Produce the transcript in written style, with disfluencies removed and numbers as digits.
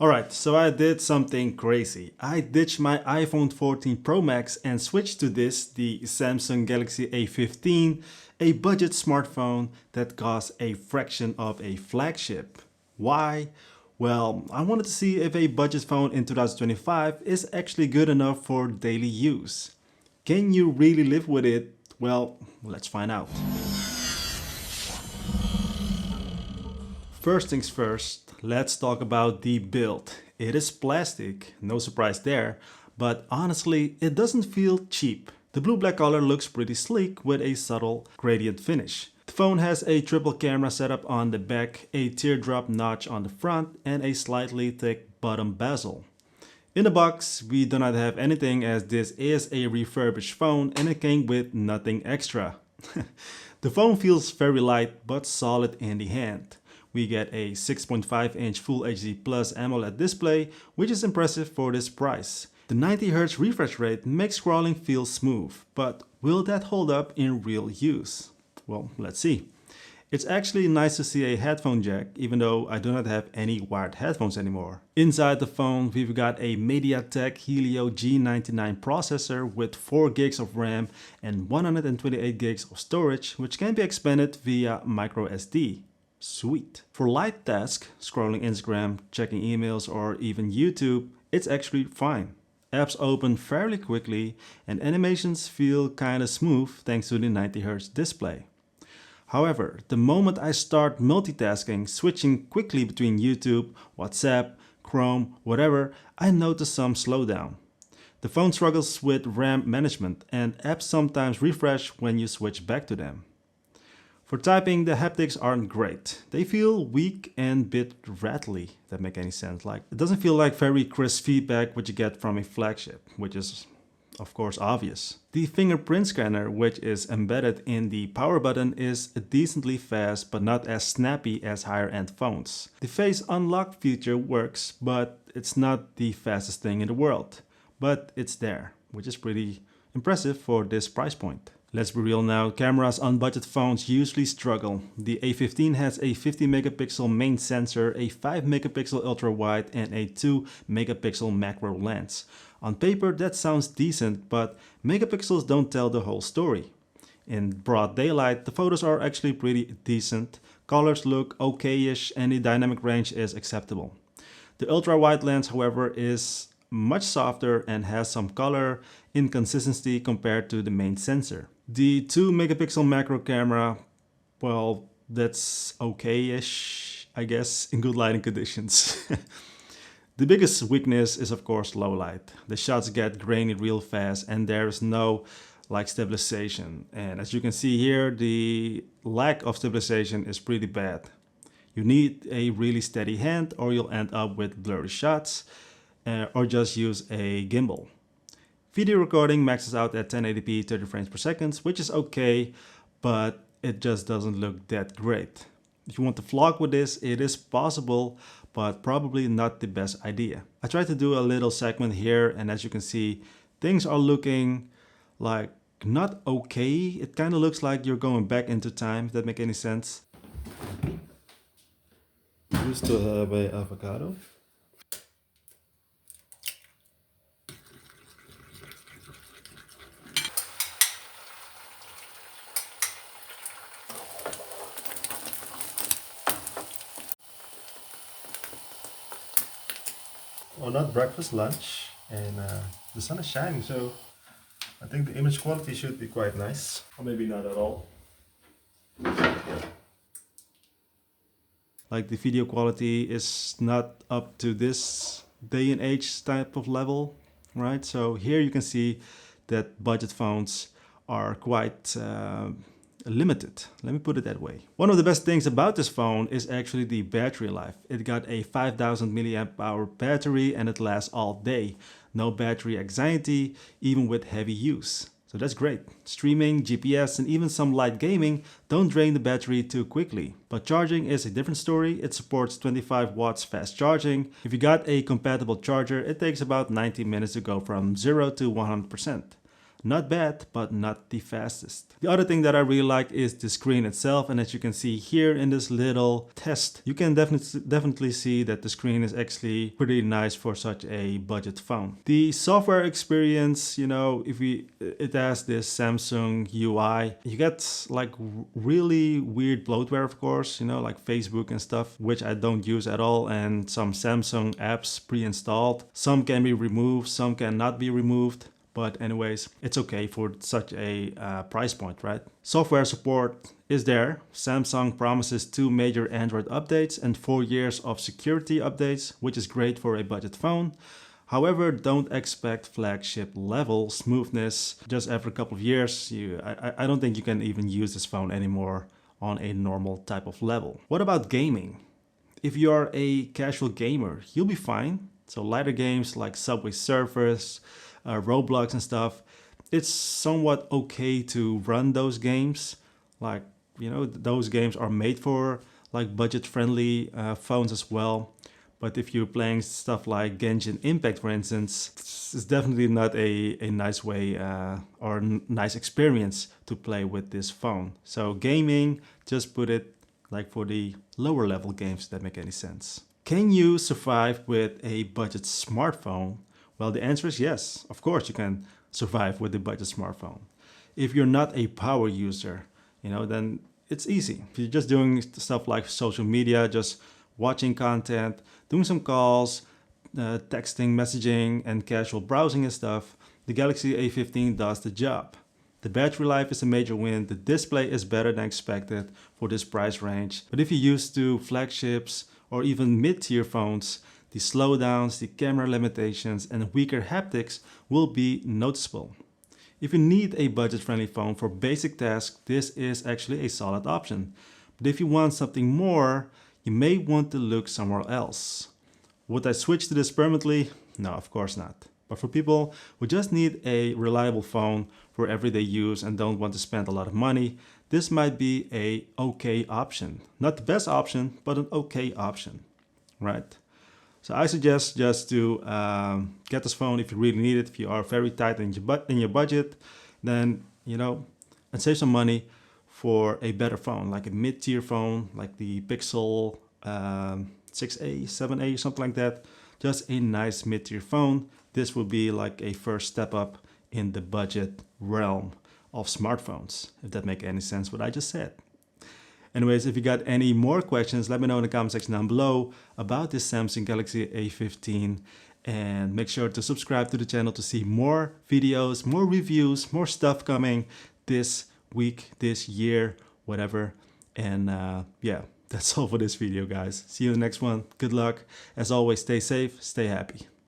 Alright, so I did something crazy. I ditched my iPhone 14 Pro Max and switched to this, the Samsung Galaxy A15, a budget smartphone that costs a fraction of a flagship. Why? Well, I wanted to see if a budget phone in 2025 is actually good enough for daily use. Can you really live with it? Well, let's find out. First things first, let's talk about the build. It is plastic, no surprise there, but honestly, it doesn't feel cheap. The blue-black color looks pretty sleek with a subtle gradient finish. The phone has a triple camera setup on the back, a teardrop notch on the front, and a slightly thick bottom bezel. In the box, we do not have anything as this is a refurbished phone and it came with nothing extra. The phone feels very light but solid in the hand. We get a 6.5-inch Full HD Plus AMOLED display, which is impressive for this price. The 90Hz refresh rate makes scrolling feel smooth, but will that hold up in real use? Well, let's see. It's actually nice to see a headphone jack, even though I do not have any wired headphones anymore. Inside the phone, we've got a MediaTek Helio G99 processor with 4 gigs of RAM and 128 gigs of storage, which can be expanded via microSD. Sweet. For light tasks, scrolling Instagram, checking emails, or even YouTube, it's actually fine. Apps open fairly quickly and animations feel kinda smooth thanks to the 90Hz display. However, the moment I start multitasking, switching quickly between YouTube, WhatsApp, Chrome, whatever, I notice some slowdown. The phone struggles with RAM management and apps sometimes refresh when you switch back to them. For typing, the haptics aren't great. They feel weak and bit rattly, if that make any sense. Like, it doesn't feel like very crisp feedback which you get from a flagship, which is of course obvious. The fingerprint scanner, which is embedded in the power button, is decently fast but not as snappy as higher end phones. The face unlock feature works, but it's not the fastest thing in the world. But it's there, which is pretty impressive for this price point. Let's be real now, cameras on budget phones usually struggle. The A15 has a 50 megapixel main sensor, a 5 megapixel ultra wide and a 2 megapixel macro lens. On paper that sounds decent, but megapixels don't tell the whole story. In broad daylight, the photos are actually pretty decent, colors look okay-ish and the dynamic range is acceptable. The ultra wide lens, however, is much softer and has some color inconsistency compared to the main sensor. The 2 megapixel macro camera, well, that's okay-ish, I guess, in good lighting conditions. The biggest weakness is of course low light. The shots get grainy real fast and there's no stabilization. And as you can see here, the lack of stabilization is pretty bad. You need a really steady hand or you'll end up with blurry shots or just use a gimbal. Video recording maxes out at 1080p 30 frames per second, which is okay, but it just doesn't look that great. If you want to vlog with this, it is possible, but probably not the best idea. I tried to do a little segment here, and as you can see, things are looking like not okay. It kind of looks like you're going back into time, if that makes any sense. You still have an avocado? Oh, not breakfast, lunch, and the sun is shining, so I think the image quality should be quite nice, or maybe not at all. Like the video quality is not up to this day and age type of level, right? So here you can see that budget phones are quite limited. Let me put it that way. One of the best things about this phone is actually the battery life. It got a 5000 milliamp hour battery and it lasts all day. No battery anxiety, even with heavy use. So that's great. Streaming, GPS, and even some light gaming don't drain the battery too quickly. But charging is a different story. It supports 25 watts fast charging. If you got a compatible charger, it takes about 90 minutes to go from 0 to 100%. Not bad, but not the fastest. The other thing that I really like is the screen itself, and as you can see here in this little test, you can definitely see that the screen is actually pretty nice for such a budget phone. The software experience, you know, it has this Samsung UI. You get like really weird bloatware, of course, you know, like Facebook and stuff, which I don't use at all, and some Samsung apps pre-installed. Some can be removed, some cannot be removed. But anyways, it's okay for such a price point, right? Software support is there. Samsung promises 2 major Android updates and 4 years of security updates, which is great for a budget phone. However, don't expect flagship level smoothness. Just after a couple of years, I don't think you can even use this phone anymore on a normal type of level. What about gaming? If you are a casual gamer, you'll be fine. So lighter games like Subway Surfers, Roblox and stuff, it's somewhat okay to run those games. Like, you know, those games are made for like budget-friendly phones as well. But if you're playing stuff like Genshin Impact, for instance, it's definitely not a nice way or nice experience to play with this phone. So gaming, just put it like for the lower level games that make any sense. Can you survive with a budget smartphone? Well, the answer is yes. Of course you can survive with a budget smartphone. If you're not a power user, you know, then it's easy. If you're just doing stuff like social media, just watching content, doing some calls, texting, messaging, and casual browsing and stuff, the Galaxy A15 does the job. The battery life is a major win, the display is better than expected for this price range. But if you're used to flagships or even mid-tier phones, the slowdowns, the camera limitations, and weaker haptics will be noticeable. If you need a budget-friendly phone for basic tasks, this is actually a solid option. But if you want something more, you may want to look somewhere else. Would I switch to this permanently? No, of course not. But for people who just need a reliable phone for everyday use and don't want to spend a lot of money, this might be a okay option. Not the best option, but an okay option, right? So I suggest just to get this phone if you really need it. If you are very tight in your budget, then, you know, and save some money for a better phone, like a mid-tier phone, like the Pixel 6a, 7a, something like that. Just a nice mid-tier phone. This would be like a first step up in the budget realm of smartphones, if that makes any sense what I just said. Anyways, if you got any more questions, let me know in the comment section down below about this Samsung Galaxy A15, and make sure to subscribe to the channel to see more videos, more reviews, more stuff coming this week, this year, whatever. And yeah, that's all for this video, guys. See you in the next one. Good luck. As always, stay safe, stay happy.